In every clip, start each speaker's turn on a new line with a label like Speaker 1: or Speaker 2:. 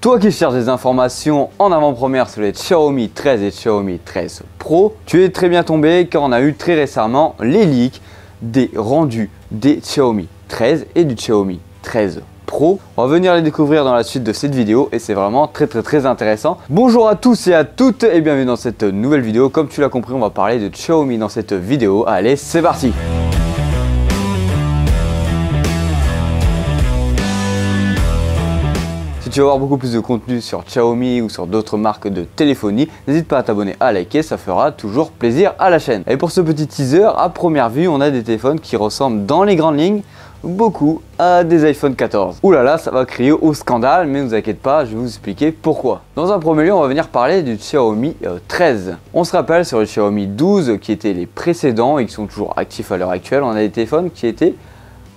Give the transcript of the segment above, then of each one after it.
Speaker 1: Toi qui cherches des informations en avant-première sur les Xiaomi 13 et Xiaomi 13 Pro, tu es très bien tombé car on a eu très récemment les leaks des rendus des Xiaomi 13 et du Xiaomi 13 Pro. On va venir les découvrir dans la suite de cette vidéo et c'est vraiment très intéressant. Bonjour à tous et à toutes et bienvenue dans cette nouvelle vidéo. Comme tu l'as compris, on va parler de Xiaomi dans cette vidéo. Allez, c'est parti! Si tu veux avoir beaucoup plus de contenu sur Xiaomi ou sur d'autres marques de téléphonie, n'hésite pas à t'abonner, à liker, ça fera toujours plaisir à la chaîne. Et pour ce petit teaser, à première vue, on a des téléphones qui ressemblent dans les grandes lignes beaucoup à des iPhone 14. Ouh là là, ça va crier au scandale, mais ne vous inquiétez pas, je vais vous expliquer pourquoi. Dans un premier lieu, on va venir parler du Xiaomi 13. On se rappelle sur le Xiaomi 12 qui étaient les précédents et qui sont toujours actifs à l'heure actuelle, on a des téléphones qui étaient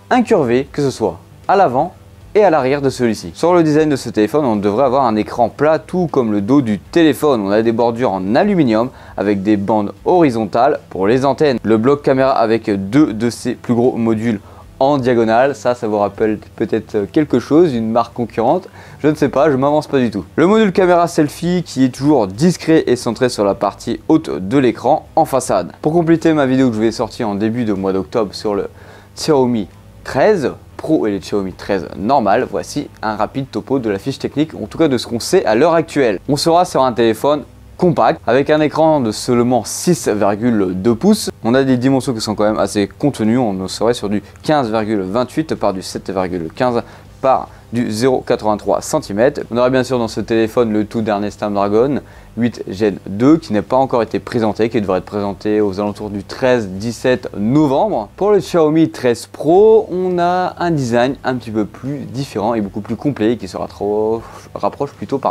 Speaker 1: incurvés, que ce soit à l'avant et à l'arrière de celui-ci. Sur le design de ce téléphone, on devrait avoir un écran plat tout comme le dos du téléphone. On a des bordures en aluminium avec des bandes horizontales pour les antennes. Le bloc caméra avec deux de ses plus gros modules en diagonale, ça vous rappelle peut-être quelque chose, une marque concurrente, je ne sais pas, je m'avance pas du tout. Le module caméra selfie qui est toujours discret et centré sur la partie haute de l'écran en façade. Pour compléter ma vidéo que je vais sortir en début de mois d'octobre sur le Xiaomi 13 Pro et les Xiaomi 13 normal, voici un rapide topo de la fiche technique, en tout cas de ce qu'on sait à l'heure actuelle. On sera sur un téléphone compact avec un écran de seulement 6,2 pouces. On a des dimensions qui sont quand même assez contenues, on serait sur du 15,28 par du 7,15 par du 0,83 cm. On aura bien sûr dans ce téléphone le tout dernier Snapdragon 8 Gen 2 qui n'a pas encore été présenté, qui devrait être présenté aux alentours du 13-17 novembre. Pour le Xiaomi 13 Pro, on a un design un petit peu plus différent et beaucoup plus complet qui se rapproche plutôt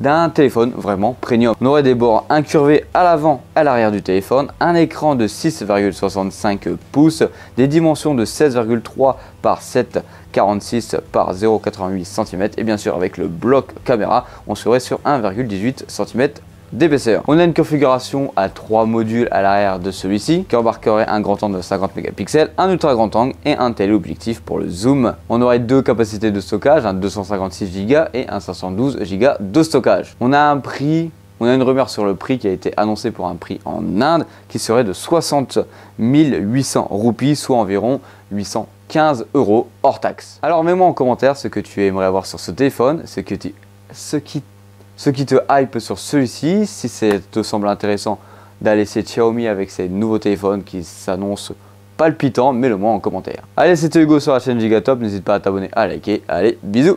Speaker 1: d'un téléphone vraiment premium. On aurait des bords incurvés à l'avant et à l'arrière du téléphone, un écran de 6,65 pouces, des dimensions de 16,3 par 7,46 par 0,88 cm et bien sûr avec le bloc caméra, on serait sur 1,18 cm d'épaisseur. On a une configuration à 3 modules à l'arrière de celui-ci qui embarquerait un grand angle de 50 mégapixels, un ultra grand angle et un téléobjectif pour le zoom. On aurait deux capacités de stockage, un 256 Go et un 512 Go de stockage. On a une rumeur sur le prix qui a été annoncé pour un prix en Inde qui serait de 60 800 roupies, soit environ 815 € hors taxe. Alors mets-moi en commentaire ce que tu aimerais avoir sur ce téléphone, ce qui te hype sur celui-ci, si ça te semble intéressant d'aller chez Xiaomi avec ces nouveaux téléphones qui s'annoncent palpitants, mets-le moi en commentaire. Allez, c'était Hugo sur la chaîne Gigatop, n'hésite pas à t'abonner, à liker, allez, bisous!